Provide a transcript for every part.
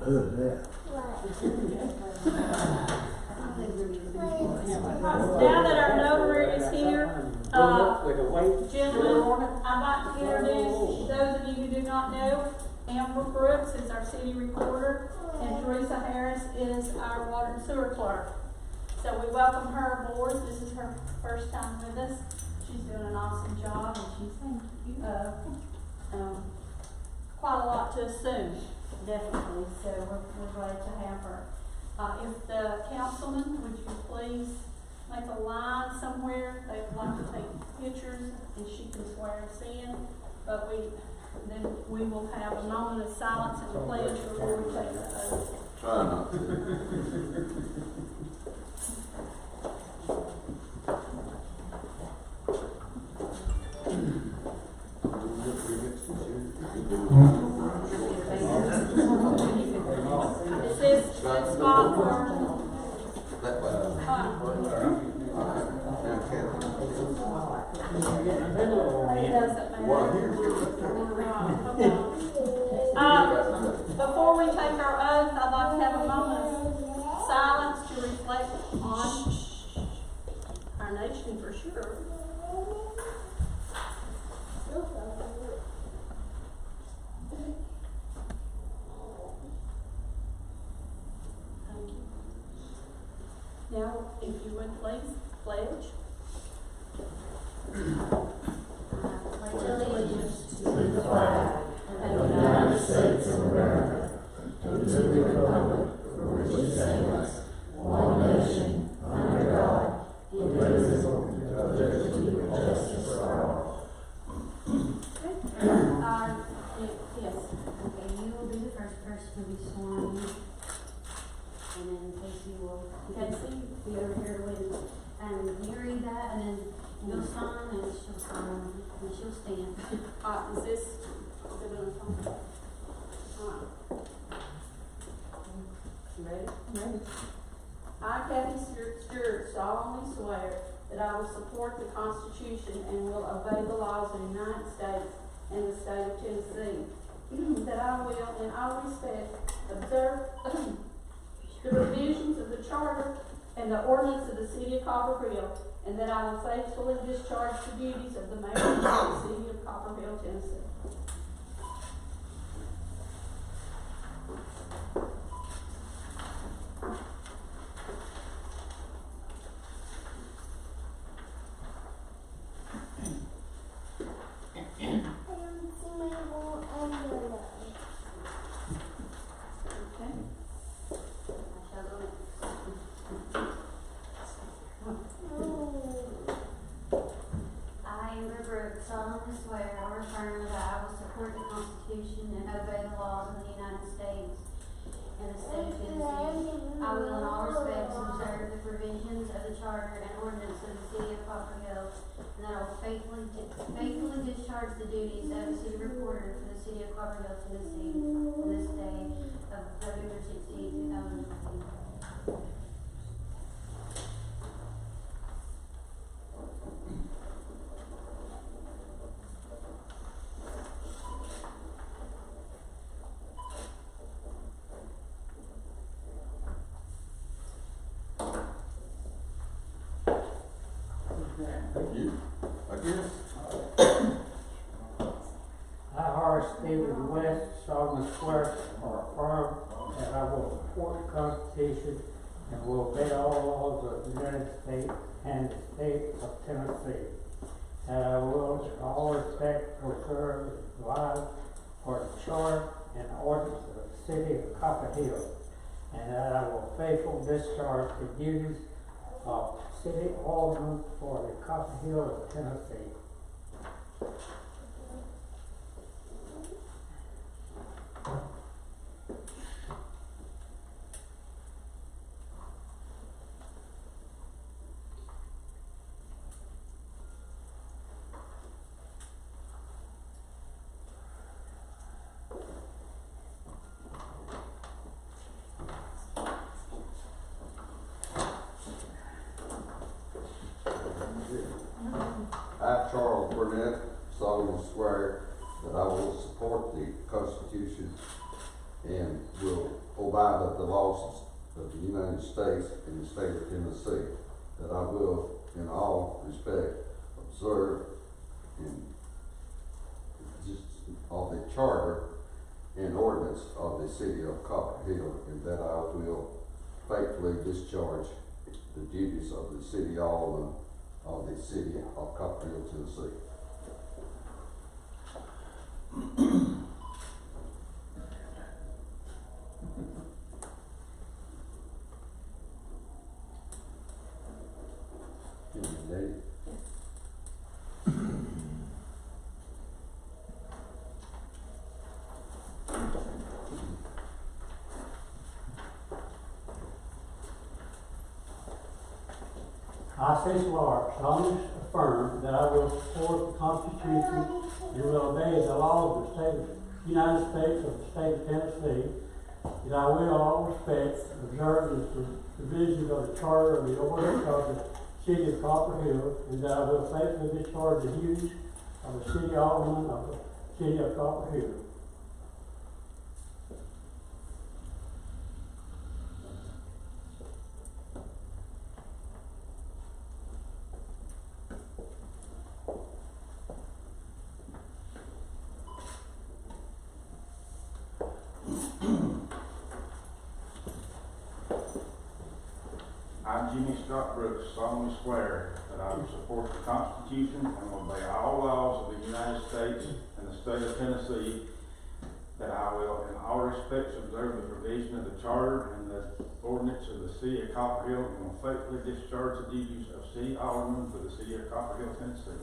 Who's that? Now that our notary is here, gentlemen, I'd like to introduce those of you who do not know. Amber Brooks is our city recorder, and Teresa Harris is our water and sewer clerk. So we welcome her aboard. This is her first time with us. She's doing an awesome job, and she's quite a lot to assume, definitely. So we're glad to have her. If the councilman, would you please make a line somewhere? They would like to take pictures, and she can swear us in. But then we will have a moment of silence and pledge before we take the oath. Try not to. This is spot for That way. it doesn't matter. Well, here's Before we take our oath, I'd like to have a moment of silence to reflect on our nation for sure. Thank you. Now, if you would please pledge. I pledge allegiance to the flag of the United States of America, and to the republic for which it stands, one nation, under God, indivisible, with liberty and justice for all. Yes. Okay, you will be the first person to be sworn in. And then Casey will, Casey, be over here with, you read that, and then you'll sign, and she'll sign, and she'll stand. Is this good enough? Ready? Ready. I, Kathy Stewart, solemnly swear that I will support the Constitution and will obey the laws of the United States and the state of Tennessee. That I will, in all respects, observe the provisions of the Charter and the ordinance of the City of Copperhill, and that I will faithfully discharge the duties of the mayor of the City of Copperhill, Tennessee. Solemnly swear or affirm that I will support the Constitution and obey the laws of the United States and the state of Tennessee. I will in all respects observe the provisions of the Charter and ordinance of the City of Copperhill, and that I will faithfully discharge the duties of the City Recorder for the City of Copperhill, Tennessee, on this day of November 16, 2019. You, I guess. I, Horace David West, solemnly swear or affirm that I will support the Constitution and will obey all laws of the United States and the state of Tennessee. That I will, in all respects, observe the laws for the Charter and ordinance of the City of Copperhill, and that I will faithfully discharge the duties of City Alderman for the Copperhill of Tennessee. I, Charles Burnett, solemnly swear that I will will support the Constitution and will abide by the laws of the United States and the state of Tennessee, that I will in all respect observe and just of the charter and ordinance of the city of Copperhill, and that I will faithfully discharge the duties of the city alderman of the city of Copperhill, Tennessee. Daddy? I, Stacy Lark, solemnly affirm that I will support the Constitution and will obey the laws of the United States of the state of Tennessee, that I will in all respects observe the provisions of the charter of the ordinance of the city of Copperhill, and that I will faithfully discharge the duties of the city alderman of the city of Copperhill. I, Jimmy Scott Brooks, solemnly swear that I will support the Constitution and obey all laws of the United States and the state of Tennessee, that I will in all respects observe the provision of the charter and the ordinance of the city of Copperhill, and will faithfully discharge the duties of city alderman for the city of Copperhill, Tennessee.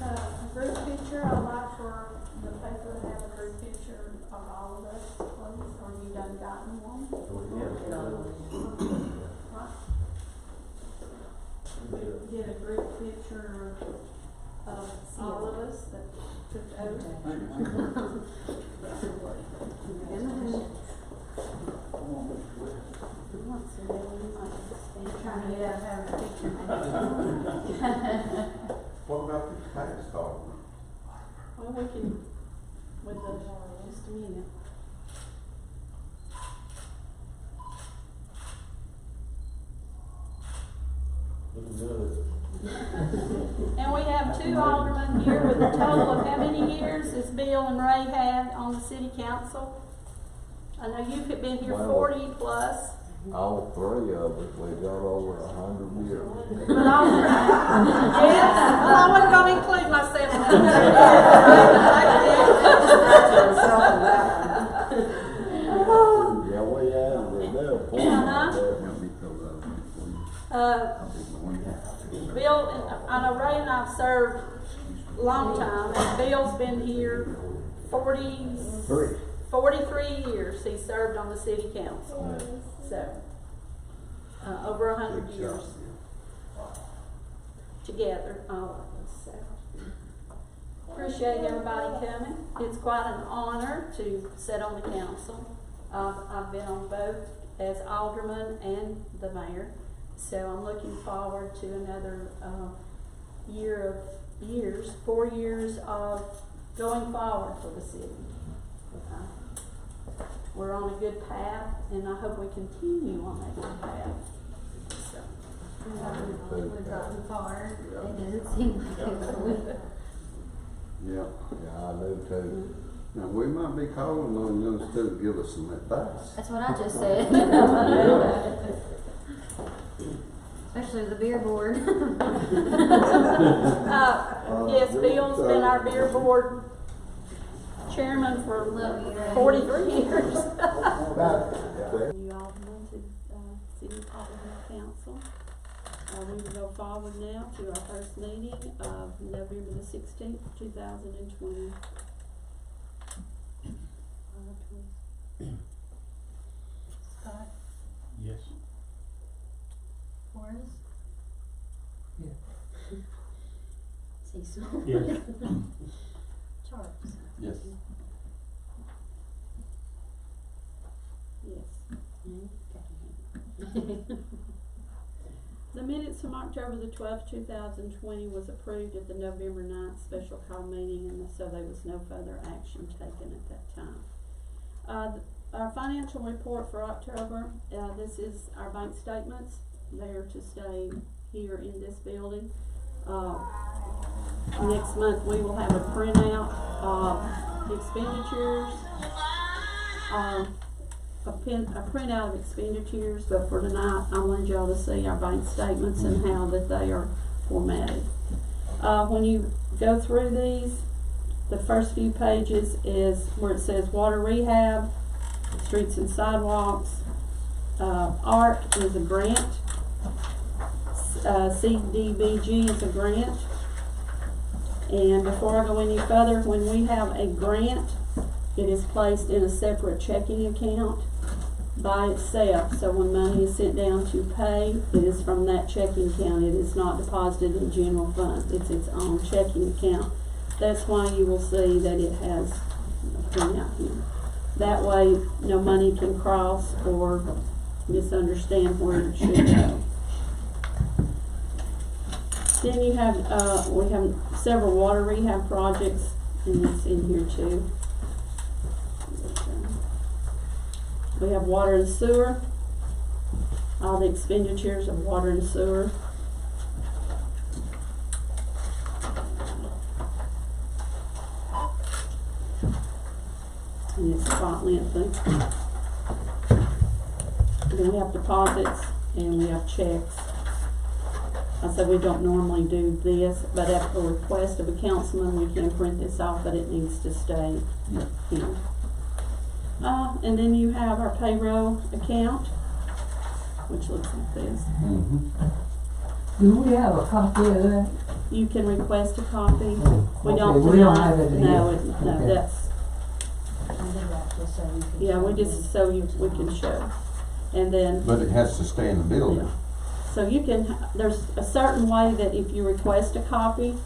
A group picture, I'd like for the paper to have a group picture of all of us, please, or you done gotten one? Right. Get a group picture of all of us that took over. Trying to get out of having a picture. What about the tax card? Well, we can, with the, just a minute. And we have two aldermen here with a total of how many years has Bill and Ray had on the city council? I know you've been here Well, 40 plus. All three of us, we got over 100 years. But yes, well, I wasn't gonna include myself in Yeah, we have, they're Bill, and I know Ray and I've served a long time, and Bill's been here 43 years he served on the city council. So, over 100 years together, all of us. So, appreciate everybody coming. It's quite an honor to sit on the council. I've been on both as alderman and the mayor. So I'm looking forward to another 4 years of going forward for the city. We're on a good path, and I hope we continue on that good path. So. We've gotten far. It doesn't seem like it. Yeah. Yeah, I do too. Now, we might be calling on young students to give us some advice. That's what I just said. Especially the beer board. Yes, Bill's been our beer board chairman for 43 years. You all went to City Council. We will go forward now to our first meeting of November the 16th, 2020. Scott, Yes. Forrest? Yeah. Cecil. Yes. Charles. Yes. Yes. The minutes from October the 12th, 2020 was approved at the November 9th special call meeting, and so there was no further action taken at that time. Our financial report for October, this is our bank statements. They are to stay here in this building. Next month we will have a printout of expenditures, a printout of expenditures, but for tonight I wanted y'all to see our bank statements and how that they are formatted. When you go through these, the first few pages is where it says water rehab, streets and sidewalks. ARC is a grant. CDBG is a grant. And before I go any further, when we have a grant, it is placed in a separate checking account by itself. So when money is sent down to pay, it is from that checking account. It is not deposited in general fund. It's its own checking account. That's why you will see that it has a printout here. That way, no money can cross or misunderstand where it should go. Then you have, we have several water rehab projects, and it's in here too. We have water and sewer, all the expenditures of water and sewer. And it's quite lengthy. Then we have deposits and we have checks. I said we don't normally do this, but at the request of a councilman, we can print this off, but it needs to stay here. And then you have our payroll account, which looks like this. Do we have a copy of that? You can request a copy. We Okay, don't we don't tonight. have it here. No, Okay. that's, yeah, we just, so we can show. And then, But it has to stay in the building. yeah. So you can, there's a certain way that if you request a copy,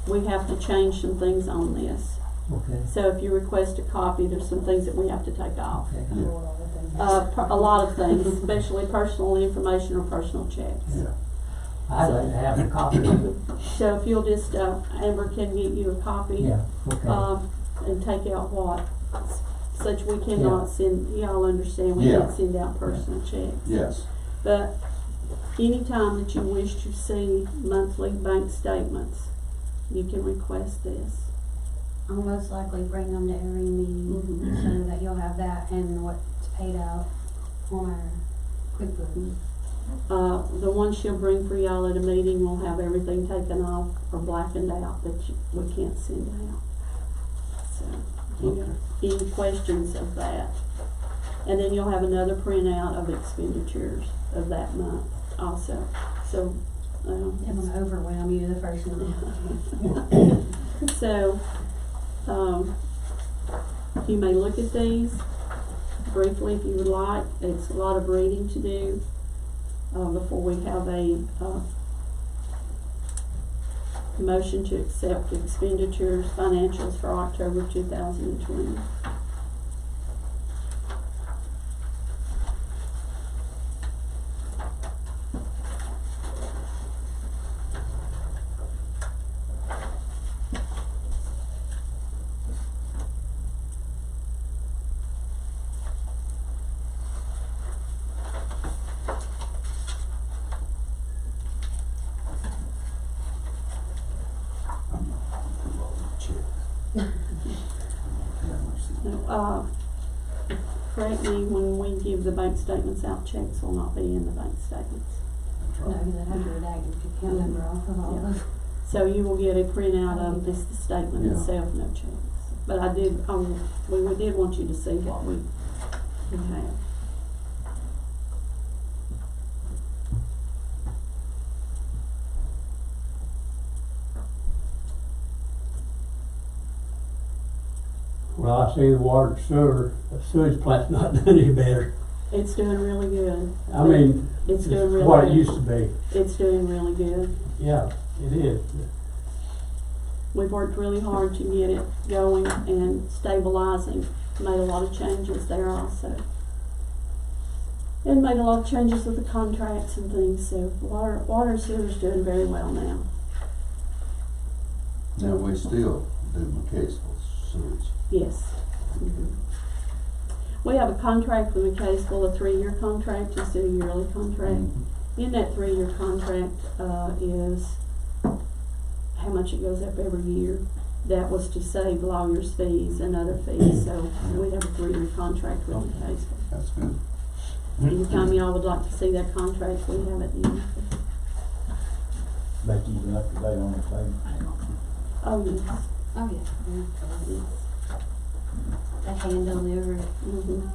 we have to change some things on this. Okay. So if you request a copy, there's some things that we have to take off. Okay. A lot of things, especially personal information or personal checks. Yeah. I'd like to have a copy of it. So if you'll just, Amber can get you a copy. Yeah, okay. And take out what, such we cannot send, y'all understand, we Yeah. can't send out personal checks. Yes. But anytime that you wish to see monthly bank statements, you can request this. I'll most likely bring them to every meeting, so that you'll have that and what's paid out on our QuickBooks. The one she'll bring for y'all at a meeting will have everything taken off or blackened out that we can't send out. So, any questions of that? And then you'll have another printout of expenditures of that month also. So, It will overwhelm you the first month. so, you may look at these briefly if you would like. It's a lot of reading to do before we have a motion to accept expenditures, financials for October 2020. Correct me when we give the bank statements out, checks will not be in the bank statements. No, because I'd have to redact your account number off of all Yeah. those. So you will get a printout of just the statement Yeah. itself, no checks. But I did, we did want you to see what we have. Well, I see the water and sewer, the sewage plant's not doing any better. It's doing really good. I mean, It's doing really what it good. used to be. It's doing really good. Yeah, it is. We've worked really hard to get it going and stabilizing, made a lot of changes there also. And made a lot of changes with the contracts and things, so water and sewer's doing very well now. Now, we still do McCaysville sewage. Yes. Mhm. We have a contract with McCaysville, a 3-year contract instead of a yearly contract. In that 3-year contract, is how much it goes up every year. That was to save lawyers' fees and other fees, so we have a 3-year contract with McCaysville. That's good. Anytime y'all would like to see that contract, we have it in. Becky, you been up to date on the claim? Oh, yes. Oh, yeah. They handle every. Mhm.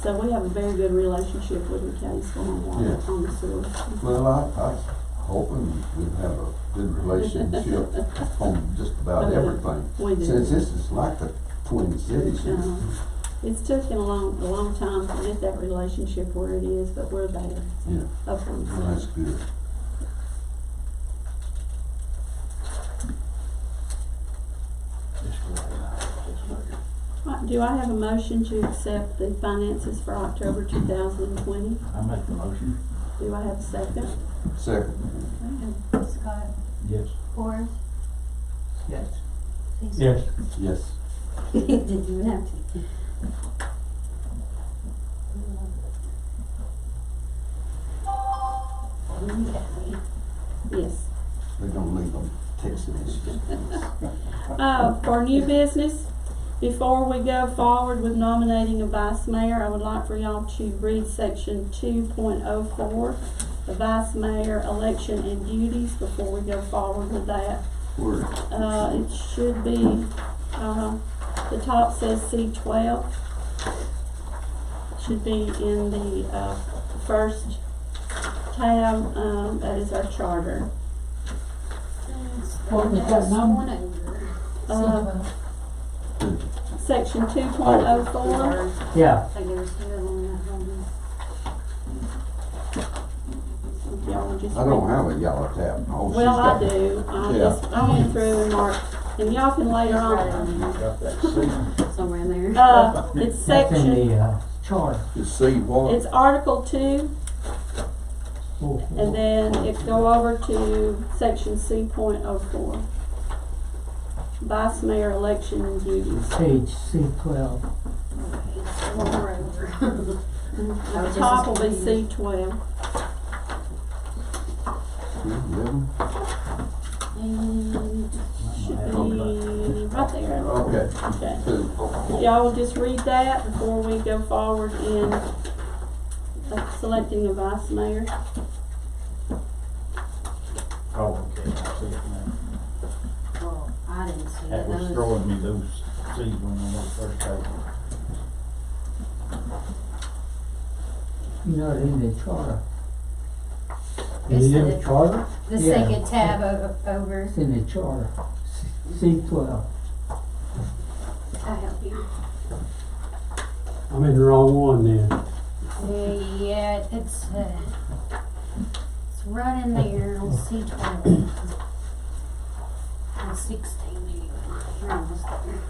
So we have a very good relationship with McCaysville on water, Yeah. on the sewer. Well, I was hoping we'd have a good relationship on just about everything. We do. Since this is like the Twin Cities here. It's taken a long time to get that relationship where it is, but we're there. Yeah. Okay. Well, that's good. Just go ahead, just look at. Right, do I have a motion to accept the finances for October 2020? I make the motion. Do I have a second? Second. Scott, Yes. Forrest, Yes. Cecil. Yes. Yes. Didn't even have to. Yes. We're gonna leave them Texas issues. For new business, before we go forward with nominating a vice mayor, I would like for y'all to read section 2.04, the vice mayor election and duties, before we go forward with that. Word. It should be, the top says C12. Should be in the, first tab, that is our charter. What was that number? Section 2.04. Yeah. I think there was 2 of them on that one. If y'all would just I don't read- have a yellow tab. Oh, Well, I she's got- do, Yeah. I went through and marked, and y'all can later Right on, on there, Got that seat. somewhere in there. it's That's in section, the, charter. Just see what? it's Article 2, and then it go over to section C.04. Vice mayor election and duties. Page C12. One more over. The top will be C12. 11? And should be right there. Okay. Okay. Two. Y'all will just read that before we go forward in selecting a vice mayor. Oh, okay, I see it now. Oh, I didn't see it. That was Those- throwing me those seeds when I was first taking. You're not in the charter. It's Is it in the- the charter? The Yeah. second tab over, It's in the charter. C12. I help you. I'm in the wrong one then. Yeah, it's right in there on C12. On 16 maybe. Here it is there.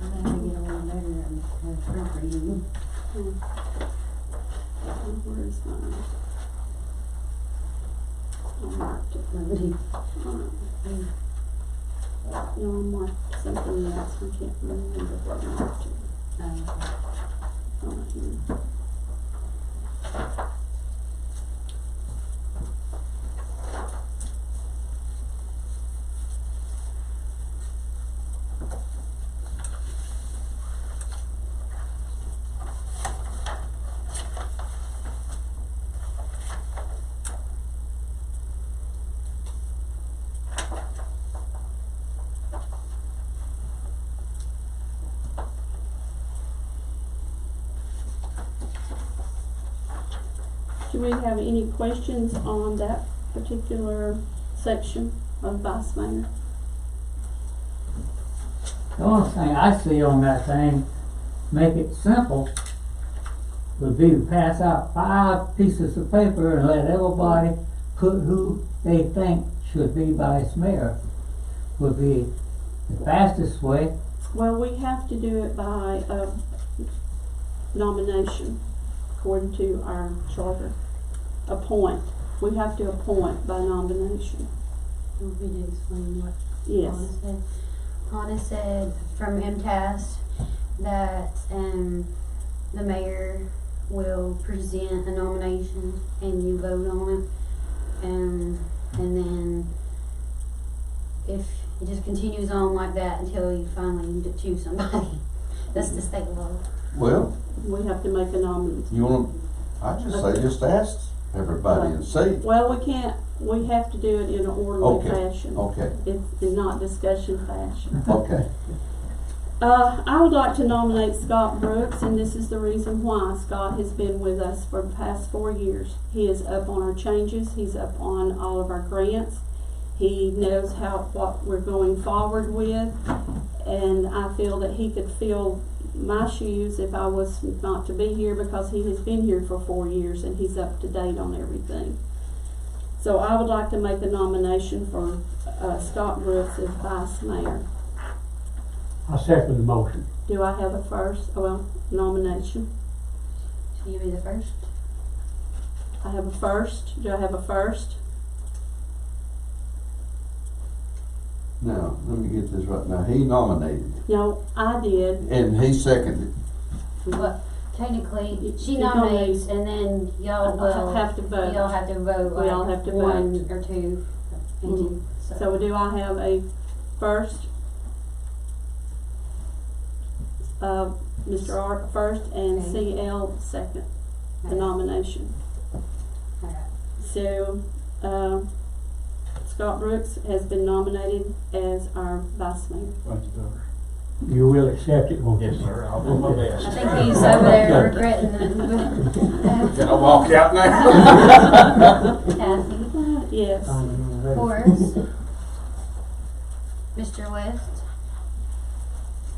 I'm gonna have to get a little better at proofreading. Where is mine? I marked it. Maybe. No, I marked something else, I can't remember what I marked it. Oh, here. Do we have any questions on that particular section of vice mayor? The only thing I see on that thing, make it simple, would be to pass out 5 pieces of paper and let everybody put who they think should be vice mayor. Would be the fastest way. Well, we have to do it by nomination, according to our charter. Appoint. We have to appoint by nomination. We need to explain what Yes. Hannah said. Hannah said from MTAS that the mayor will present a nomination and you vote on it, and then if it just continues on like that until you finally choose somebody. That's the state law. Well, We have to make a nomination. you wanna, I just say just ask everybody and see. Well, we can't, we have to do it in an orderly Okay. fashion. Okay, It's not discussion fashion. okay. I would like to nominate Scott Brooks, and this is the reason why. Scott has been with us for the past 4 years. He is up on our changes, he's up on all of our grants. He knows what we're going forward with, and I feel that he could fill my shoes if I was not to be here, because he has been here for 4 years and he's up to date on everything. So I would like to make a nomination for Scott Brooks as vice mayor. I second the motion. Do I have a nomination? So you be the first? I have a first. Do I have a first? Now, let me get this right. Now, he nominated No, I did. and he seconded. But technically, she You nominates and then y'all will have to vote. y'all have to vote. We all have to one vote. or two. Thank you. So do I have a first? Mr. Art first and Okay. CL second, the Okay. nomination. Alright. So, Scott Brooks has been nominated as our vice mayor. Thank you, George. You will accept it, won't you? Yes, sir, I'll do my best. I think he's over there regretting it. Can I walk out now? Kathy, Yes. Horace, Mr. West.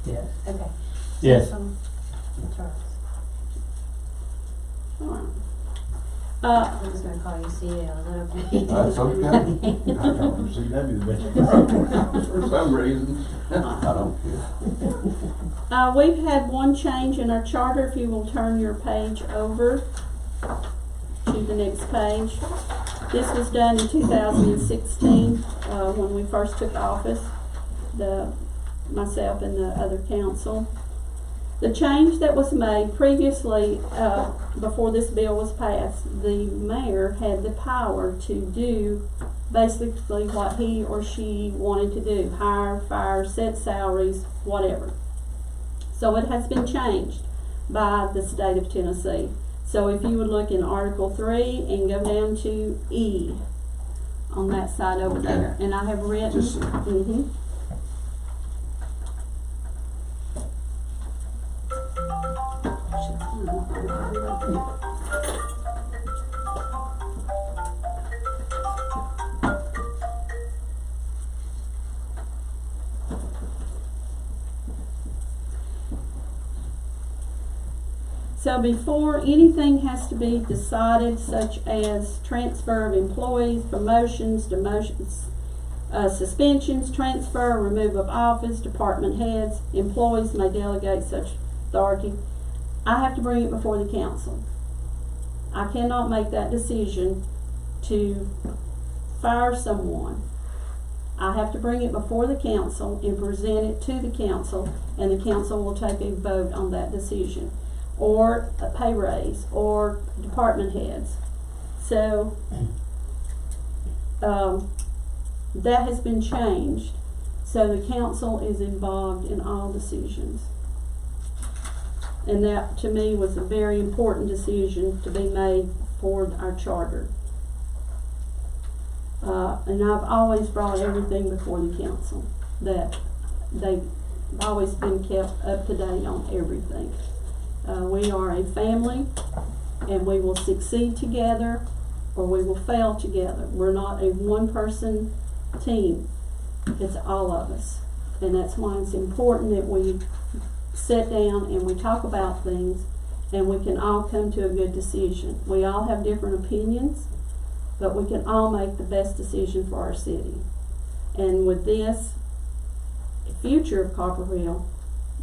Yes. Okay. Yes. Charles. Alright. I'm just gonna call you CL. Is that okay? That's okay. I don't see that be the best. For some reason. I don't care. We've had one change in our charter. If you will turn your page over to the next page. This was done in 2016, when we first took office, myself and the other council. The change that was made previously, before this bill was passed, the mayor had the power to do basically what he or she wanted to do: hire, fire, set salaries, whatever. So it has been changed by the state of Tennessee. So if you would look in Article 3 and go down to E on that side over Okay. there, and I have written. Just, So before anything has to be decided, such as transfer of employees, promotions, demotions, suspensions, transfer, remove of office, department heads, employees may delegate such authority, I have to bring it before the council. I cannot make that decision to fire someone. I have to bring it before the council and present it to the council, and the council will take a vote on that decision, or a pay raise, or department heads. So, that has been changed, so the council is involved in all decisions. And that, to me, was a very important decision to be made for our charter. And I've always brought everything before the council, that they've always been kept up to date on everything. We are a family, and we will succeed together or we will fail together. We're not a one-person team. It's all of us. And that's why it's important that we sit down and we talk about things and we can all come to a good decision. We all have different opinions, but we can all make the best decision for our city. And with this future of Copperhill,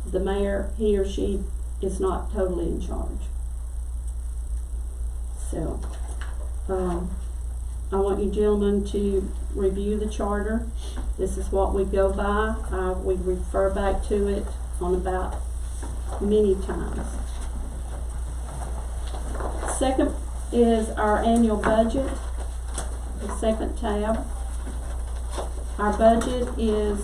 the mayor, he or she, is not totally in charge. So, I want you gentlemen to review the charter. This is what we go by. We refer back to it on about many times. Second is our annual budget, the second tab. Our budget is,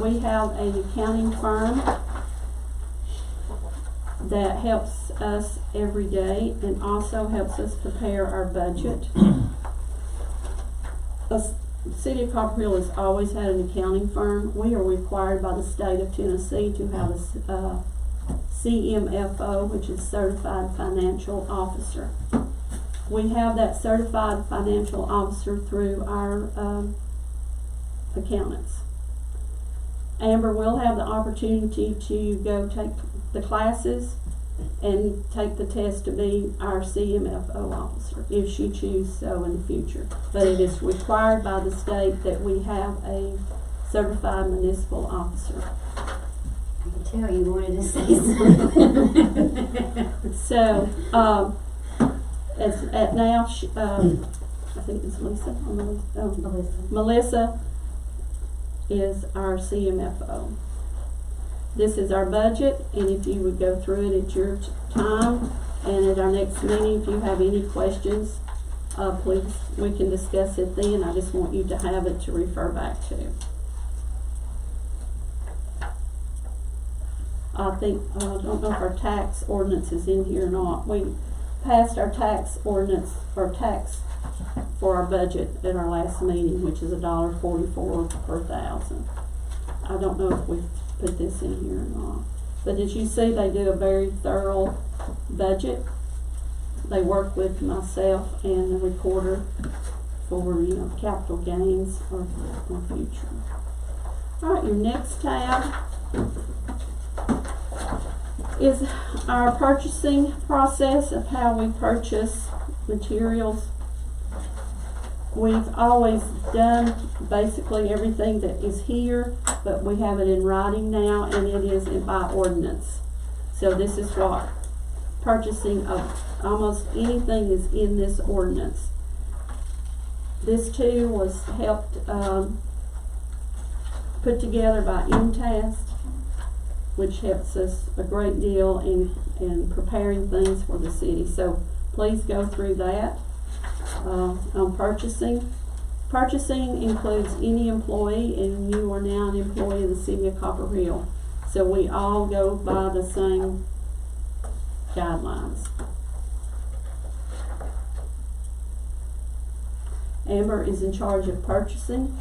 we have an accounting firm that helps us every day and also helps us prepare our budget. The City of Copperhill has always had an accounting firm. We are required by the state of Tennessee to have a CMFO, which is Certified Financial Officer. We have that Certified Financial Officer through our accountants. Amber will have the opportunity to go take the classes and take the test to be our CMFO officer if she chooses so in the future. But it is required by the state that we have a certified municipal officer. I can tell you wanted to say something. So, as at now, I think it's Lisa, or Melissa is our CMFO. This is our budget, and if you would go through it at your time, and at our next meeting, if you have any questions, please, we can discuss it then. I just want you to have it to refer back to. I think, I don't know if our tax ordinance is in here or not. We passed our tax ordinance, or tax for our budget at our last meeting, which is $1.44 per thousand. I don't know if we've put this in here or not. But as you see, they do a very thorough budget. They work with myself and the recorder for, capital gains or future. All right, your next tab is our purchasing process of how we purchase materials. We've always done basically everything that is here, but we have it in writing now, and it is by ordinance. So this is what purchasing of almost anything is in this ordinance. This too was helped put together by MTAST, which helps us a great deal in preparing things for the city. So please go through that. On purchasing. Purchasing includes any employee, and you are now an employee of the City of Copperhill. So we all go by the same guidelines. Amber is in charge of purchasing.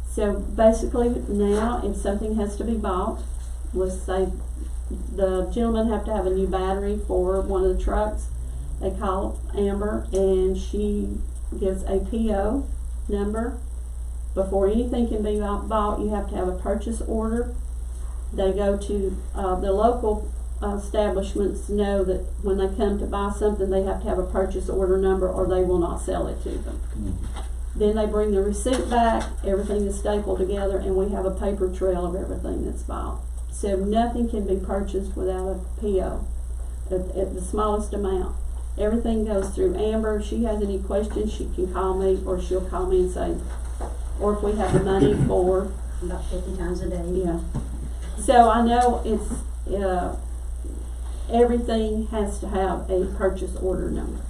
So basically now, if something has to be bought, let's say the gentlemen have to have a new battery for one of the trucks, they call Amber and she gives a PO number. Before anything can be bought, you have to have a purchase order. They go to the local establishments know that when they come to buy something, they have to have a purchase order number or they will not sell it to them. Then they bring the receipt back, everything is stapled together, and we have a paper trail of everything that's bought. So nothing can be purchased without a PO at the smallest amount. Everything goes through Amber. If she has any questions, she can call me, or she'll call me and say, or if we have the money for About 50 times a day. Yeah. So I know it's, everything has to have a purchase order number.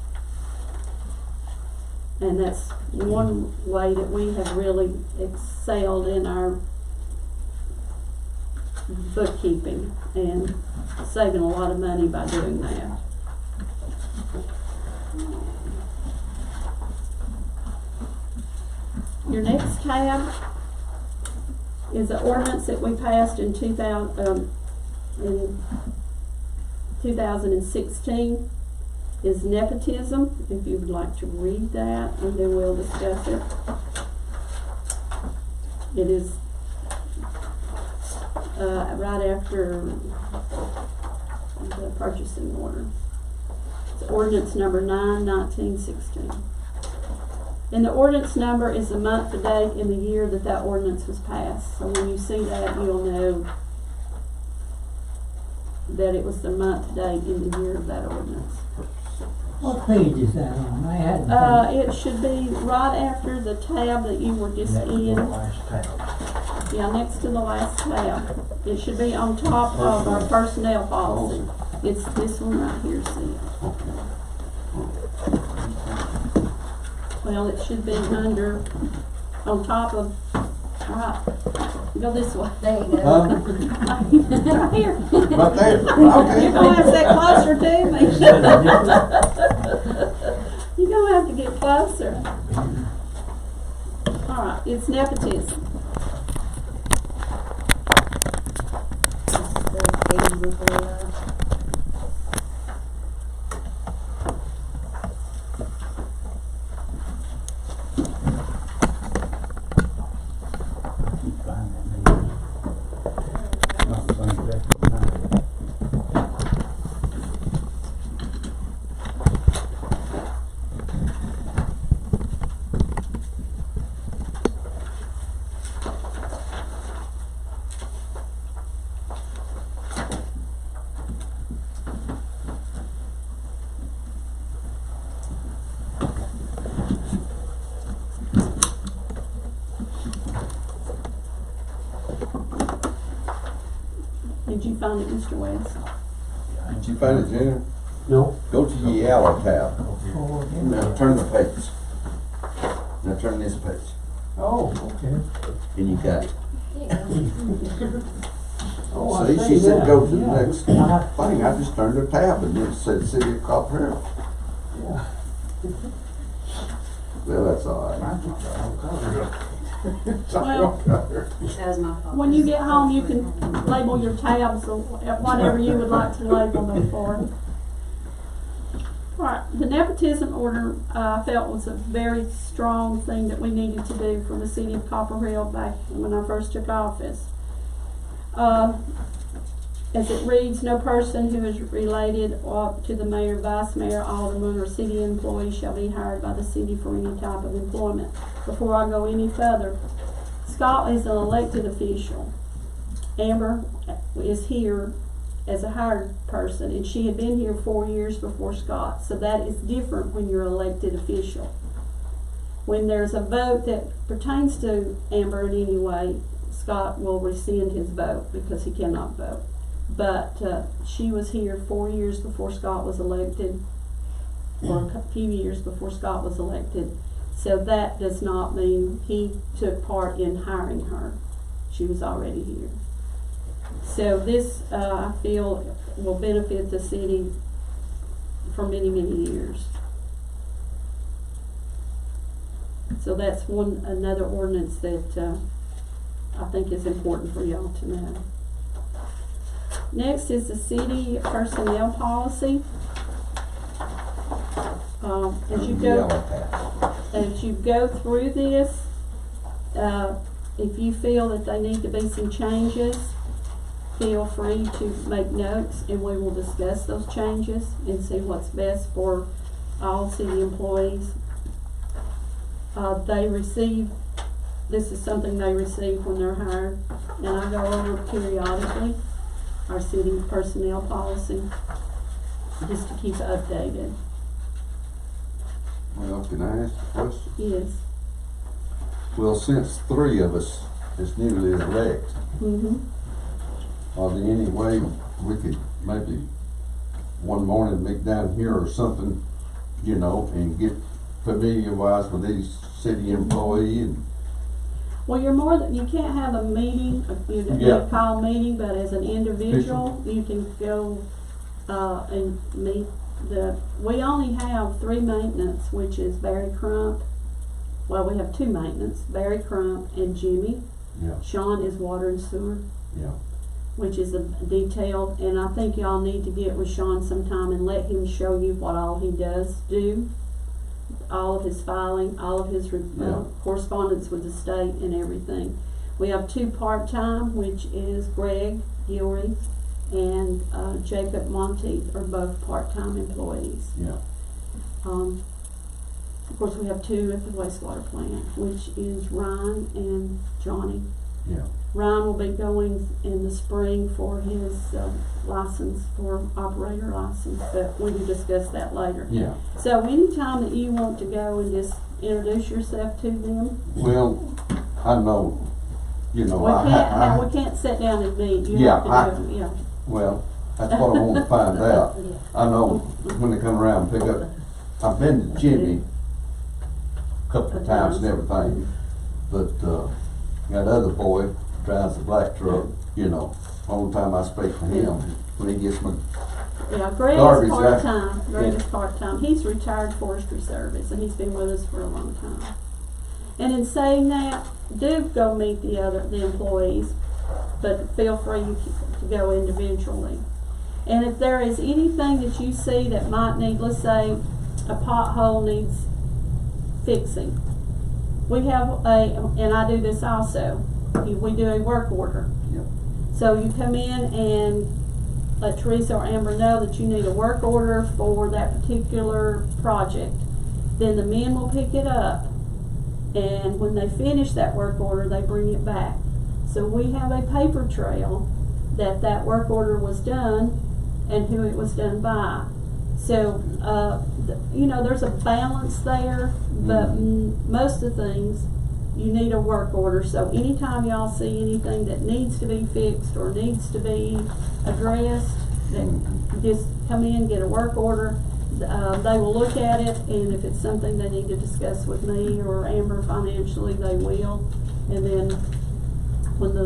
And that's one way that we have really excelled in our bookkeeping and saving a lot of money by doing that. Your next tab is an ordinance that we passed in 2016 is nepotism, if you would like to read that, and then we'll discuss it. It is right after the purchasing order. It's ordinance number 9/1916. And the ordinance number is the month, the date, and the year that that ordinance was passed. So when you see that, you'll know that it was the month, date, and the year of that ordinance. What page is that on? I hadn't. It should be right after the tab that you were just in. Yeah, next to the last tab. It should be on top of our personnel policy. It's this one right here, see it? Well, it should be under, on top of, right, go this way. There you go. Right here. Right there, You're okay. gonna have to sit closer to me. You're gonna have to get closer. Alright, it's nepotism. Did you find it, Mr. West? Did you find it, Jenna? No? Go to the yellow tab. Oh, Now turn the page. Now turn this page. oh, okay. And you got it. Oh, I See, she see said that. go to the Yeah. next thing. I just turned the tab and it said City of Copperhill. Yeah. Well, that's all right. Well, That was my fault. when you get home, you can label your tabs or whatever you would like to label them for. Alright, the nepotism order, I felt was a very strong thing that we needed to do for the city of Copperhill back when I first took office. As it reads, no person who is related to the mayor, vice mayor, alderman, or city employee shall be hired by the city for any type of employment. Before I go any further, Scott is an elected official. Amber is here as a hired person, and she had been here 4 years before Scott, so that is different when you're an elected official. When there's a vote that pertains to Amber in any way, Scott will rescind his vote because he cannot vote. But she was here 4 years before Scott was elected, or a few years before Scott was elected. So that does not mean he took part in hiring her. She was already here. So this, I feel, will benefit the city for many, many years. So that's another ordinance that I think is important for y'all to know. Next is the city personnel policy. As you go, Yellow tab. as you go through this, if you feel that there need to be some changes, feel free to make notes and we will discuss those changes and see what's best for all city employees. This is something they receive when they're hired, and I go over periodically our city personnel policy just to keep it updated. Well, can I ask a question? Yes. Well, since 3 of us is newly elected, are there any way we could maybe one morning meet down here or something, you know, and get familiarized with these city employee and Well, you can't have a meeting, a call meeting, but as an individual, you can go, and meet we only have 3 maintenance, which is Barry Crump. Well, we have 2 maintenance, Barry Crump and Jimmy. Yeah. Sean is water and sewer. Yeah. which is a detailed, and I think y'all need to get with Sean sometime and let him show you what all he does do. All of his filing, all of his Yeah. correspondence with the state and everything. We have 2 part-time, which is Greg Gilry and Jacob Monteith are both part-time employees. Yeah. Of course, we have 2 at the wastewater plant, which is Ryan and Johnny. Yeah. Ryan will be going in the spring for his license, for operator license, but we can discuss that later. Yeah. So anytime that you want to go and just introduce yourself to them, Well, I know, you know, we can't sit down and meet, you Yeah, have to do, yeah. well, that's what I want to find out. Yeah. I know when they come around and pick up, I've been to Jimmy a couple of times and everything, but, that other boy drives the black truck, you know, only time I speak to him, when he gets my, Yeah, Greg Garbage, is yeah. part-time, Greg Yeah. is part-time, he's retired forestry service, and he's been with us for a long time. And in saying that, do go meet the employees, but feel free to go individually. And if there is anything that you see that might need, let's say, a pothole needs fixing, we have and I do this also, we do a work order. Yep. So you come in and let Teresa or Amber know that you need a work order for that particular project. Then the men will pick it up, and when they finish that work order, they bring it back. So we have a paper trail that that work order was done and who it was done by. So, you know, there's a balance there, but most of the things, you need a work order. So anytime y'all see anything that needs to be fixed or needs to be addressed, then just come in, get a work order. They will look at it, and if it's something they need to discuss with me or Amber financially, they will. And then when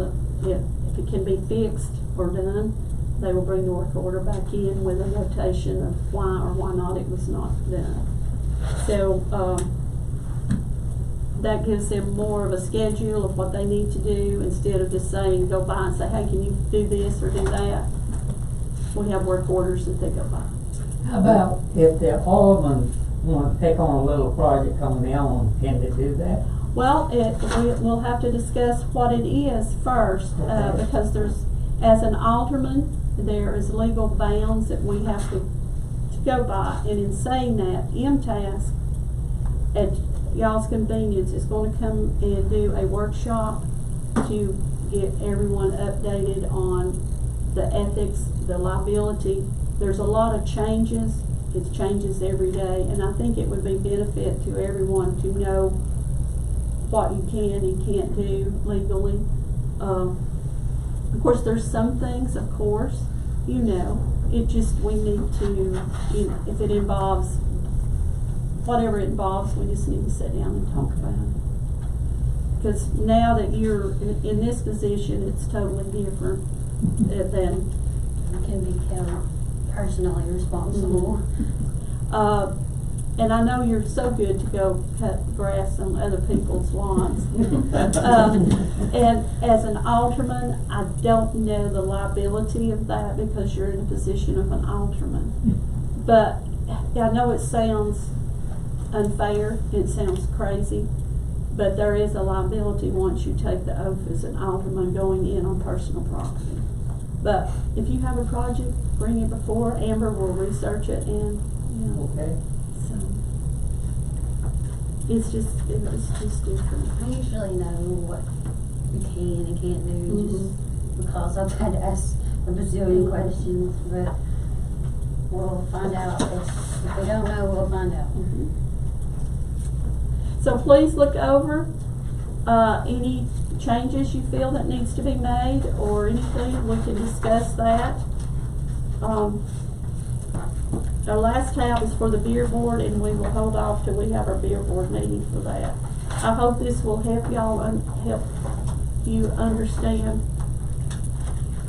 if it can be fixed or done, they will bring the work order back in with a notation of why or why not it was not done. So, that gives them more of a schedule of what they need to do, instead of just saying, go by and say, hey, can you do this or do that? We have work orders that they go by. How about if the aldermen want to take on a little project on their own, can they do that? Well, we'll have to discuss what it is first, Okay. because as an alderman, there is legal bounds that we have to go by. And in saying that, MTask, at y'all's convenience, is going to come and do a workshop to get everyone updated on the ethics, the liability. There's a lot of changes. It changes every day, and I think it would be benefit to everyone to know what you can and can't do legally. Of course, there's some things, of course, you know, it just, we need to, if it involves, whatever it involves, we just need to sit down and talk about it. Because now that you're in this position, it's totally different than. You can be held personally responsible. And I know you're so good to go cut grass on other people's lawns. And as an alderman, I don't know the liability of that because you're in a position of an alderman. But I know it sounds unfair, it sounds crazy, but there is a liability once you take the oath as an alderman going in on personal property. But if you have a project, bring it before, Amber will research it, and, you know. Okay. So, it's just different. I usually know what you can and can't do, just because I've had to ask a bazillion questions, but we'll find out. If we don't know, we'll find out. So please look over, any changes you feel that needs to be made or anything, we can discuss that. Our last tab is for the beer board, and we will hold off till we have our beer board meeting for that. I hope this will help y'all help you understand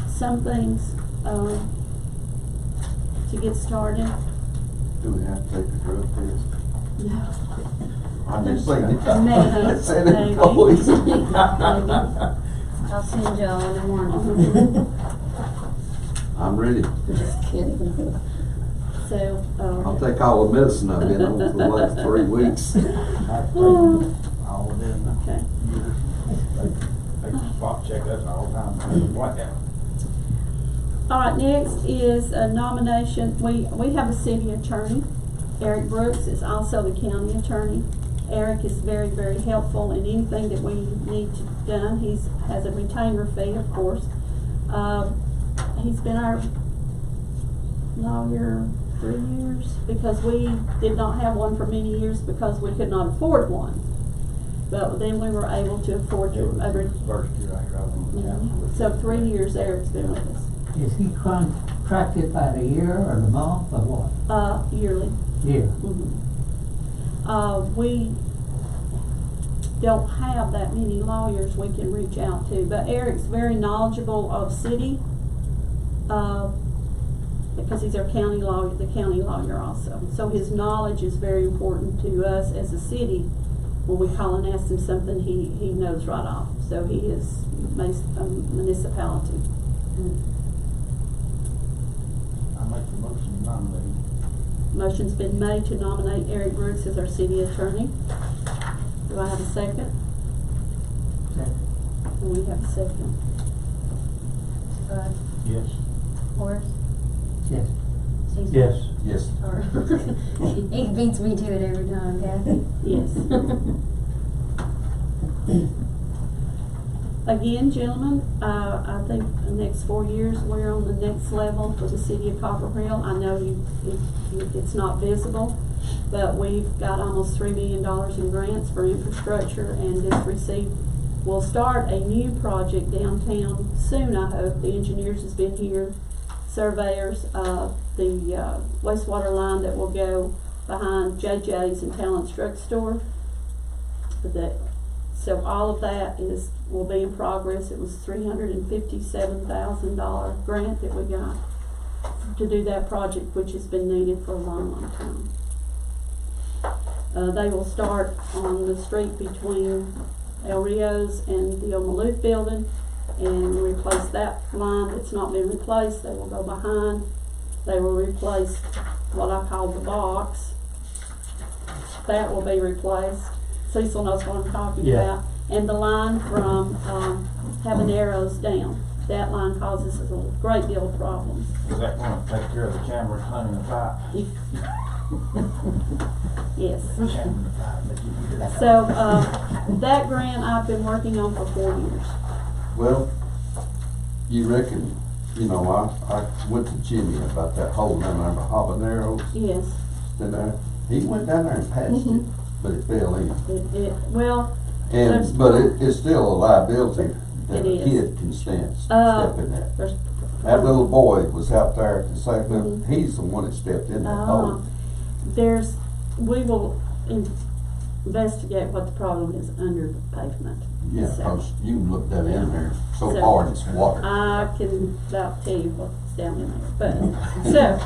some things, to get started. do we have to take the drug test? No. I'm just saying. Maybe. Said employees. I'll send y'all in the morning. I'm ready. Just kidding. So, I'll take all the medicine I've been on for the last 3 weeks. All of them. okay. They spot check us all the time. What happened? All right, next is a nomination. We have a city attorney. Eric Brooks is also the county attorney. Eric is very, very helpful in anything that we need done. He has a retainer fee, of course. He's been our lawyer 3 years because we did not have one for many years because we could not afford one. But then we were able to afford to. First year I got one. So 3 years Eric's been with us. Is he contracted by the year or the month or what? Yearly. Year. We don't have that many lawyers we can reach out to, but Eric's very knowledgeable of city, because he's our county lawyer, the county lawyer also. So his knowledge is very important to us as a city. When we call and ask him something, he knows right off. So he is a municipality. I make the motion to nominate. Motion's been made to nominate Eric Brooks as our city attorney. Do I have a second? Second. And we have a second. Yes. Horace? Yes. Cecil? Yes. Yes. Or he beats me to it every time, Kathy. Yes. Again, gentlemen, I think the next 4 years, we're on the next level for the city of Copperhill. I know it's not visible, but we've got almost $3 million in grants for infrastructure and we'll start a new project downtown soon, I hope. The engineers has been here, surveyors, the wastewater line that will go behind JJ's and Talent's drugstore. So all of that will be in progress. It was $357,000 grant that we got to do that project, which has been needed for a long, long time. They will start on the street between El Rios and the old Maloof building and replace that line that's not been replaced. They will go behind. They will replace what I call the box. That will be replaced. Cecil knows what I'm talking about. And the line from Habaneros down. That line causes us a great deal of problems. Is that gonna take care of the cameras cleaning the pipe? Yes. Cleaning the pipe, but you can do that. So that grant I've been working on for 4 years. Well, you reckon, I went to Jimmy about that hole down there by Habaneros. Yes. In there. He went down there and patched it, but it fell in. But it's still a liability that It a is. kid can step in that. There's That little boy was out there at the same time. He's the one that stepped in that hole. We will investigate what the problem is under the pavement. Yeah, So, 'cause you can look that in there so So- hard it's water. I can about tell you what's down in there. But so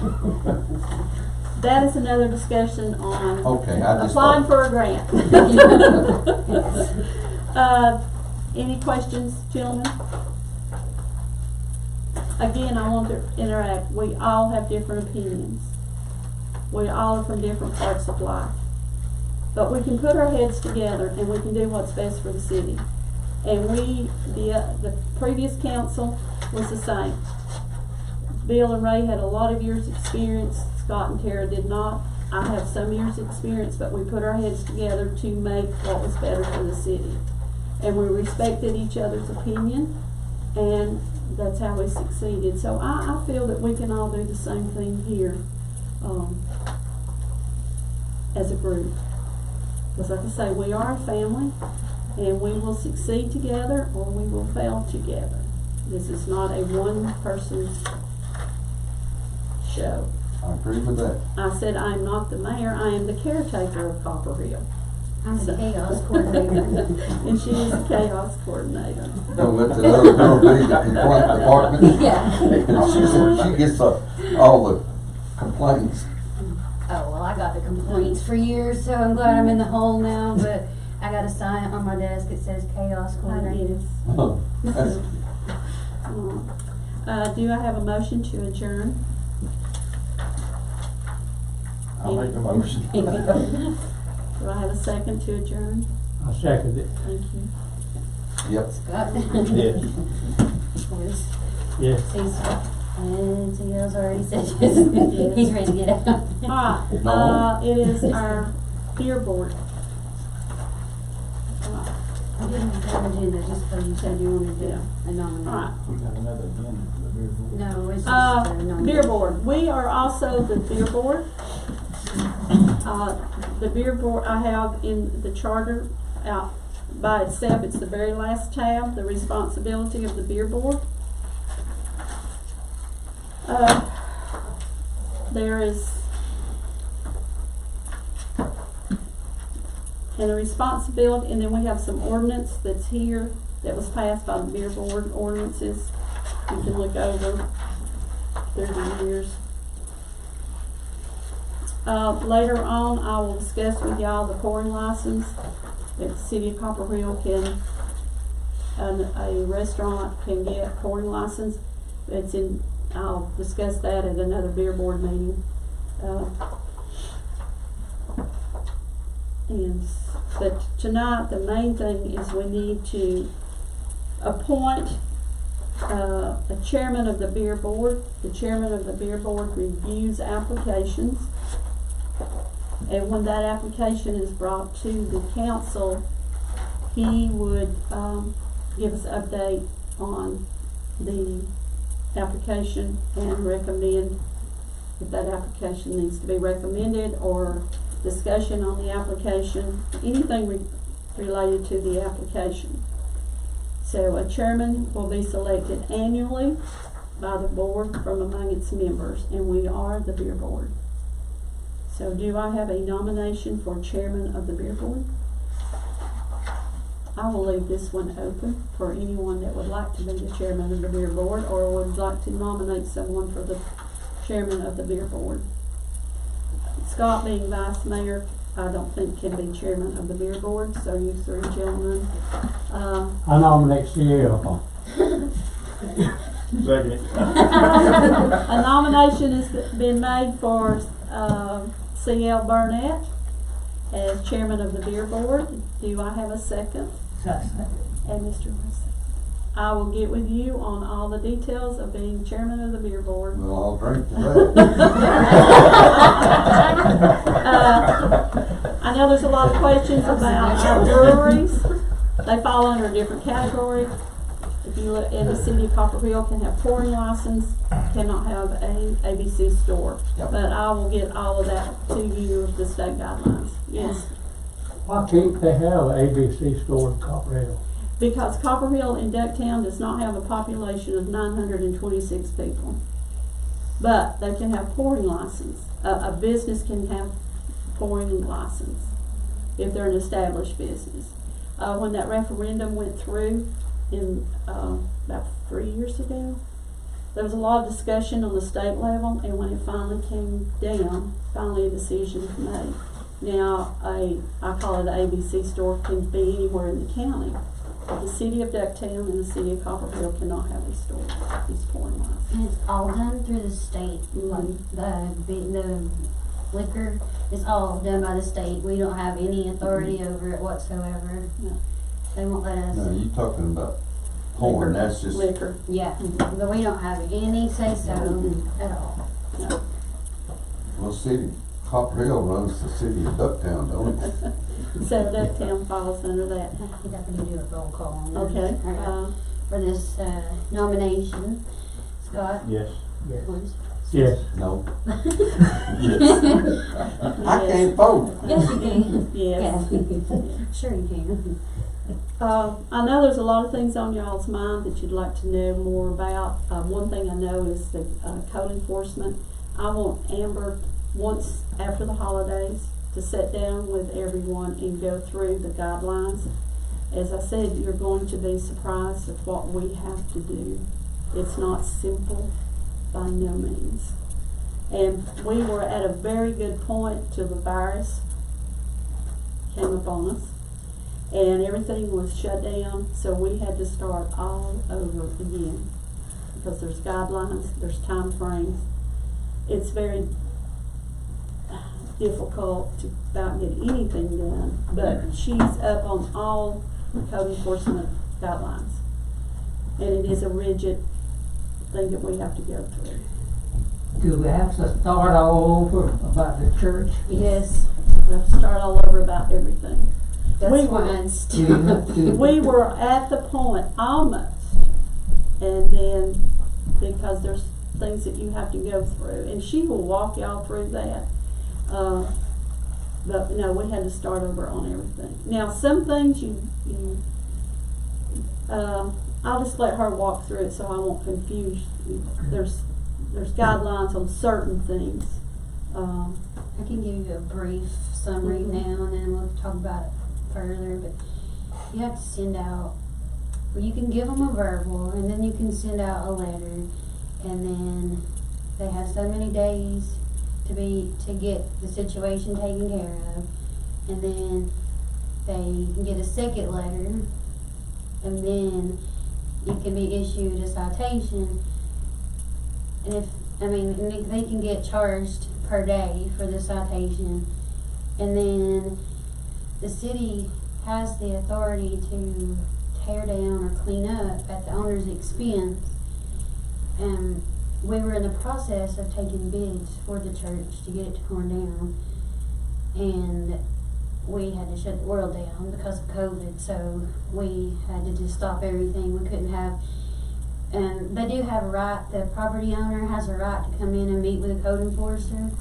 that is another discussion on Okay, I just applying thought, for a grant. Any questions, gentlemen? Again, I want to interact. We all have different opinions. We all are from different parts of life. But we can put our heads together and we can do what's best for the city. And the previous council was the same. Bill and Ray had a lot of years' experience. Scott and Tara did not. I have some years' experience, but we put our heads together to make what was better for the city. And we respected each other's opinion, and that's how we succeeded. So I feel that we can all do the same thing here as a group. Because like I say, we are a family, and we will succeed together or we will fail together. This is not a one-person show. I agree with that. I said I am not the mayor, I am the caretaker of Copperhill. I'm the chaos coordinator. And she is the chaos coordinator. Don't let the other girl be the complaint department. Yeah. She gets all the complaints. Oh, well, I got the complaints for years, so I'm glad I'm in the hole now, but I got a sign on my desk that says chaos coordinator. That's- do I have a motion to adjourn? I'll make the motion. Do I have a second to adjourn? I second it. Thank you. Yep. Scott? Yes. Bruce? Yes. Cecil? And T.L.'s already said yes. He's ready to get out. Alright, No. it is our beer board. I didn't have an agenda just because you said you wanted to do a nomination. Alright, We got another agenda for the beer board. No, it's just a nomination. beer board, we are also the beer board. The beer board, I have in the charter, out by itself, it's the very last tab, the responsibility of the beer board. There is, and the responsibility, and then we have some ordinance that's here that was passed by the beer board ordinances. You can look over through the years. Later on, I will discuss with y'all the pouring license that the city of Copperhill can, a restaurant can get pouring license. It's in, I'll discuss that at another beer board meeting. But tonight, the main thing is we need to appoint a chairman of the beer board. The chairman of the beer board reviews applications. And when that application is brought to the council, he would give us an update on the application and recommend if that application needs to be recommended or discussion on the application, anything related to the application. So a chairman will be selected annually by the board from among its members, and we are the beer board. So do I have a nomination for chairman of the beer board? I will leave this one open for anyone that would like to be the chairman of the beer board or would like to nominate someone for the chairman of the beer board. Scott being vice mayor, I don't think can be chairman of the beer board, so you three gentlemen. I nominate CL. Second it. A nomination has been made for C.L. Burnett as chairman of the beer board. Do I have a second? And Mr. Wilson. I will get with you on all the details of being chairman of the beer board. Well, I'll drink to that. I know there's a lot of questions about our breweries. They fall under a different category. If you look in the city of Copperhill, can have pouring license, cannot have a ABC store. Yep. But I will get all of that to you with the state guidelines. Yes. Why can't they have an ABC store in Copperhill? Because Copperhill in Ducktown does not have a population of 926 people. But they can have pouring license. A business can have pouring license if they're an established business. When that referendum went through in about 3 years ago, there was a lot of discussion on the state level, and when it finally came down, finally a decision was made. Now, I call it an ABC store, can be anywhere in the county. But the city of Ducktown and the city of Copperhill cannot have a store, these pouring license. And it's all done through the state, like Mhm. the liquor is all done by the state. We don't have any authority over it whatsoever. No. They won't let us. No, you talking about porn, that's just, Liquor. Yeah, but we don't have any say so at all. No. well, city, Copperhill runs the city of Ducktown, don't it? So Ducktown falls under that. You'd have to do a roll call on this. Okay. All right. For this nomination, Scott? Yes. Bruce? Yes. No. Yes. I can't vote. Yes, you can. Yes. Yeah. Sure you can. I know there's a lot of things on y'all's mind that you'd like to know more about. One thing I know is the code enforcement. I want Amber once after the holidays to sit down with everyone and go through the guidelines. As I said, you're going to be surprised at what we have to do. It's not simple by no means. And we were at a very good point till the virus came upon us. And everything was shut down, so we had to start all over again. because there's guidelines, there's time frames. It's very difficult to about get anything done, but she's up on all code enforcement guidelines. And it is a rigid thing that we have to go through. Do we have to start all over about the church? Yes, we have to start all over about everything. That's We why were- I'm Do still. you have to? We were at the point almost, and then because there's things that you have to go through, and she will walk y'all through that. But no, we had to start over on everything. Now, some things I'll just let her walk through it so I won't confuse you. There's guidelines on certain things. I can give you a brief summary now, and then we'll talk about it further, but you have to send out, well, you can give them a verbal, and then you can send out a letter, and then they have so many days to get the situation taken care of, and then they can get a second letter, and then you can be issued a citation, and they can get charged per day for the citation, and then the city has the authority to tear down or clean up at the owner's expense. And we were in the process of taking bids for the church to get it torn down, and we had to shut the world down because of COVID, so we had to just stop everything. We couldn't have, and they do have a right, the property owner has a right to come in and meet with a code enforcer,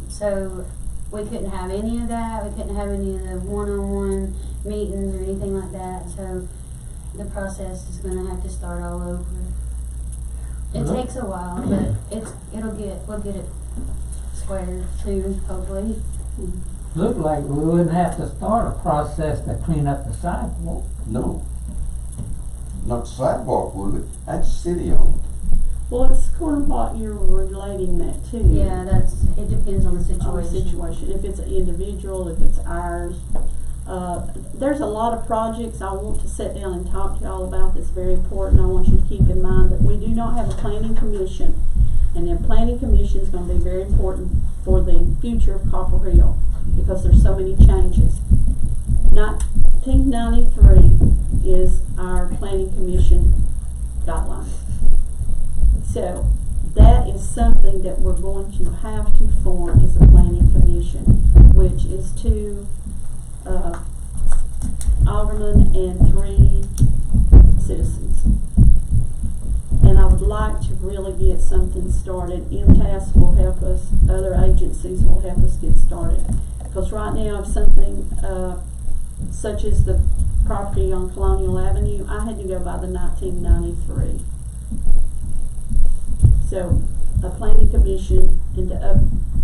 so we couldn't have any of that. We couldn't have any of the one-on-one meetings or anything like that, so the process is gonna have to start all over. It Well, takes a while, but we'll get it squared soon, hopefully. Looked like we wouldn't have to start a process to clean up the sidewalk. No. Not the sidewalk, would it? That's city owned. Well, it's sort of what you're relating that to. Yeah, it depends on the On the situation. situation, if it's an individual, if it's ours. There's a lot of projects I want to sit down and talk to y'all about that's very important. I want you to keep in mind that we do not have a planning commission, and the planning commission is going to be very important for the future of Copperhill because there's so many changes. 1993 is our planning commission guidelines. So that is something that we're going to have to form as a planning commission, which is two aldermen and 3 citizens. And I would like to really get something started. MTAS will help us, other agencies will help us get started. Because right now, if something such as the property on Colonial Avenue, I had to go by the 1993. So, a planning commission into up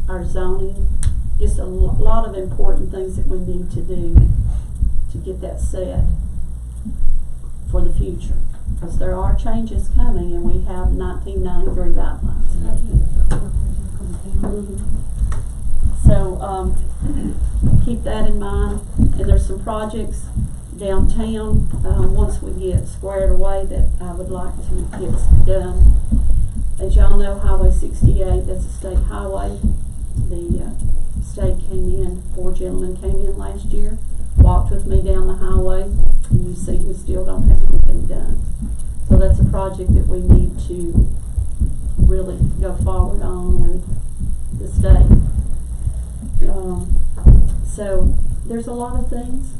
our zoning, just a lot of important things that we need to do to get that set for the future. Because there are changes coming and we have 1993 guidelines. So, keep that in mind. And there's some projects downtown, once we get squared away, that I would like to get done. As y'all know, Highway 68, that's a state highway. The state came in, 4 gentlemen came in last year, walked with me down the highway, and you see we still don't have anything done. So that's a project that we need to really go forward on with the state. So there's a lot of things,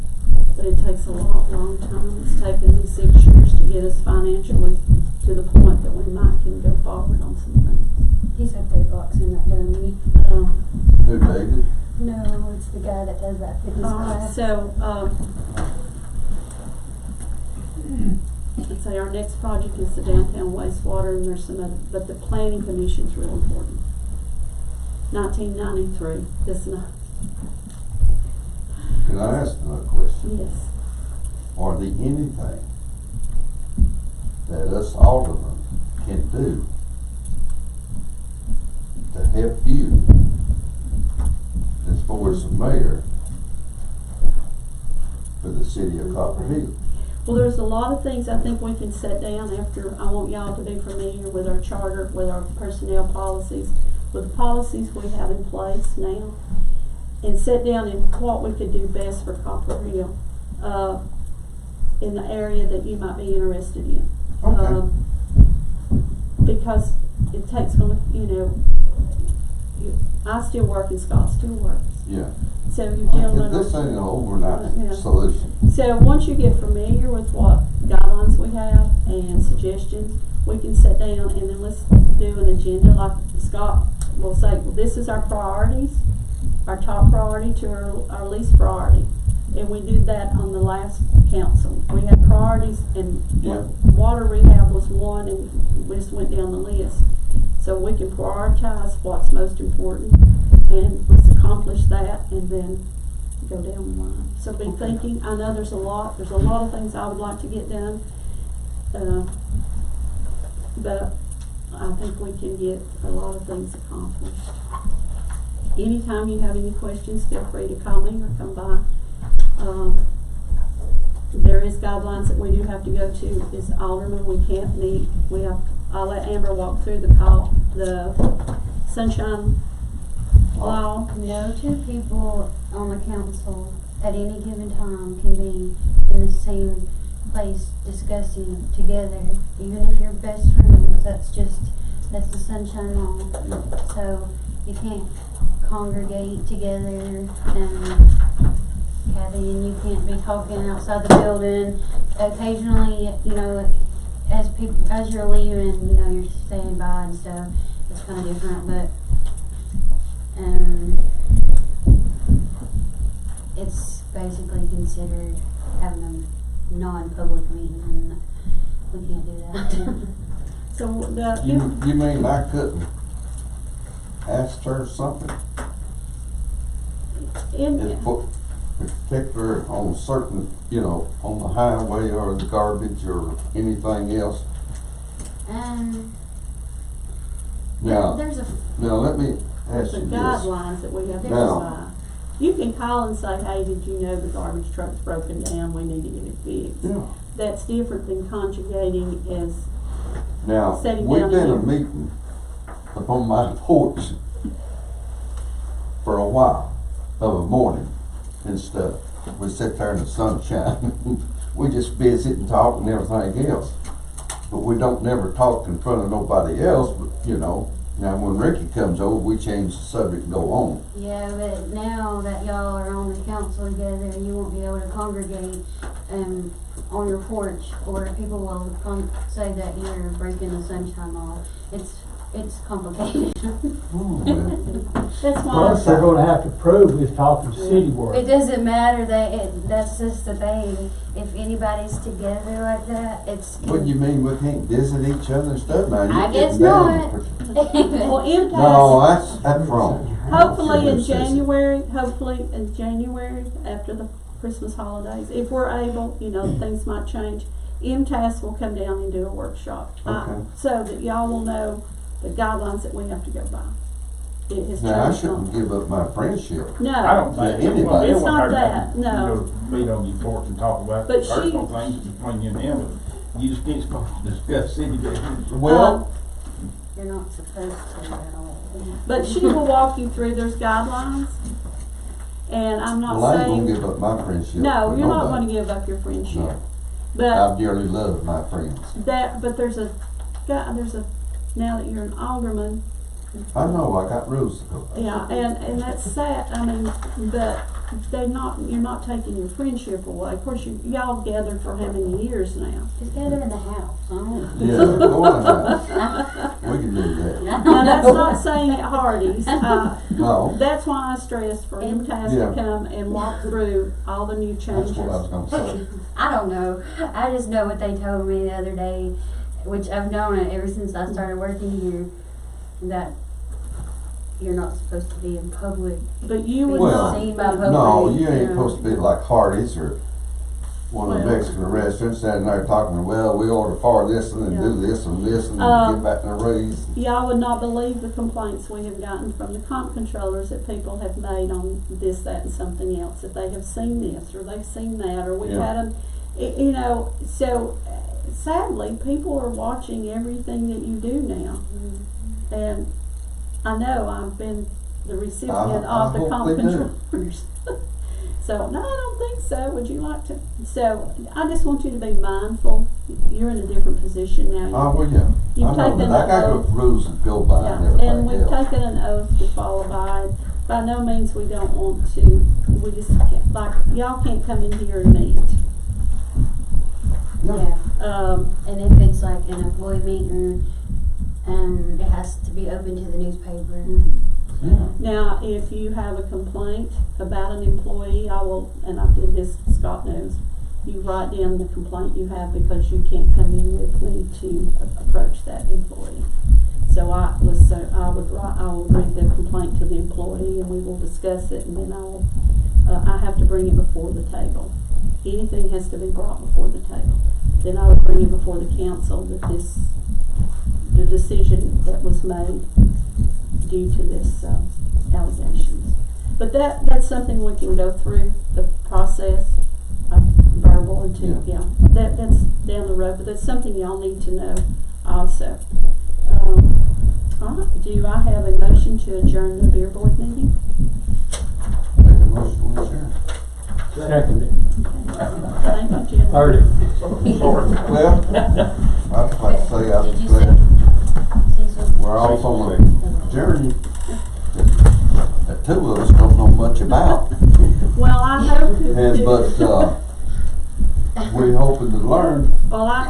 but it takes a long time. It's taken me 6 years to get us financially to the point that we might can go forward on some things. He's up there boxing that dummy. Who, David? No, it's the guy that does that fitness class. I'd say our next project is the downtown wastewater, and there's some other, but the planning commission's real important. 1993, this not, Can I ask another question? yes. Are there anything that us aldermen can do to help you as far as the mayor for the city of Copperhill? Well, there's a lot of things I think we can set down after. I want y'all to be familiar with our charter, with our personnel policies, with the policies we have in place now, and set down in what we could do best for Copperhill, in the area that you might be interested in. Okay. Because it takes, I still work and Scott still works. Yeah. So you're dealing. This ain't an overnight Yeah. solution. So once you get familiar with what guidelines we have and suggestions, we can sit down and then let's do an agenda like Scott will say, well, this is our priorities, our top priority to our least priority. And we did that on the last council. We had priorities and Yeah. water rehab was one, and we just went down the list. So we can prioritize what's most important and let's accomplish that and then go down the line. So be thinking, I know there's a lot of things I would like to get done, but I think we can get a lot of things accomplished. Anytime you have any questions, feel free to call me or come by. There is guidelines that we do have to go to. As aldermen, we can't meet. I'll let Amber walk through the sunshine law. No two people on the council at any given time can be in the same place discussing together, even if you're best friends. That's the sunshine law. So you can't congregate together, and Kathy, and you can't be talking outside the building. Occasionally, as you're leaving, you're staying by and stuff. It's kind of different, but it's basically considered having a non-public meeting, and we can't do that. So You mean I couldn't ask her something? In particular on certain, on the highway or the garbage or anything else? Now let me ask there's you the this. guidelines that we have to Now- decide. You can call and say, hey, did you know the garbage truck's broken down? We need to get it fixed. Yeah. That's different than conjugating as Now, setting we've down been here. a meeting up on my porch for a while of a morning and stuff. We sit there in the sunshine. We just visit and talk and everything else. But we don't never talk in front of nobody else, but now when Ricky comes over, we change the subject and go on. Yeah, but now that y'all are on the council together, you won't be able to congregate on your porch, or people will say that you're breaking the sunshine law. It's complicated. that's why. Plus, they're gonna have to prove he's talking city work. It doesn't matter that's just the thing. If anybody's together like that, it's. What do you mean we can't visit each other and stuff? Now, you're I guess getting down. not. Well, No, that's wrong. hopefully in That's it. January after the Christmas holidays, if we're able, things might change. MTAS will come down and do a workshop, Okay. so that y'all will know the guidelines that we have to go by. It has Now, I changed shouldn't on. give up my friendship. No, I don't think Anybody. It's not that, no. Meet on your porch and talk about But she- personal things between you and him, but you just ain't supposed to discuss city business. Well, You're not supposed to at all. but she will walk you through. There's guidelines, and I'm not I ain't saying gonna give up my friendship. no. with You're not nobody. going to give up your friendship, No. but I dearly love my friends. but there's a now that you're an alderman. I know, I got rules to go by. Yeah, and that's sad. I mean, but you're not taking your friendship away. Of course, y'all gathered for how many years now? Just gather in the house. I don't Yeah, go on now. We can do that. Now, that's not saying at Hardee's. No, That's why I stressed for MTAS Yeah. to come and walk through all the new that's changes. what I was gonna say. I don't know. I just know what they told me the other day, which I've known it ever since I started working here, that you're not supposed to be in public. But you would Well, not. Seen by public. No, you ain't know. supposed to be like Hardee's or one of the Well- Mexican restaurants standing there talking, well, we order for this and then do this and this and get back in a raise. Y'all would not believe the complaints we have gotten from the comp controllers that people have made on this, that, and something else. If they have seen this or they've seen that, or we've Yeah. had them You know, so sadly, people are watching everything that you do now. And I know I've been the recipient I of the hope they do. comptrollers. So, no, I don't think so. Would you like to? So, I just want you to be mindful. You're in a different position now. Oh, well, yeah. You've I know taken that. I got an oath. rules that go by and Yeah, everything and we've else. taken an oath to follow by. By no means we don't want to. We just can't, like, y'all can't come in here and meet. Yeah, Um, and if it's like an employee meeting, it has to be open to the newspaper. Yeah. Now, if you have a complaint about an employee, I will, and I did this, Scott knows, you write down the complaint you have because you can't come in with me to approach that employee. So I will read the complaint to the employee and we will discuss it, and then I have to bring it before the table. Anything has to be brought before the table. Then I will bring it before the council that the decision that was made due to this allegations. But that's something we can go through the process of verbal until, that's down the road, but that's something y'all need to know also. All right, do I have a motion to adjourn the beer board meeting? Make a motion to adjourn. Second it. Thank you, Jim. 30. Well, I'd like to say, I'm Did you glad say? we're off on a journey that two of us don't know much about. Well, I hope And, but, we're hoping to learn. well, I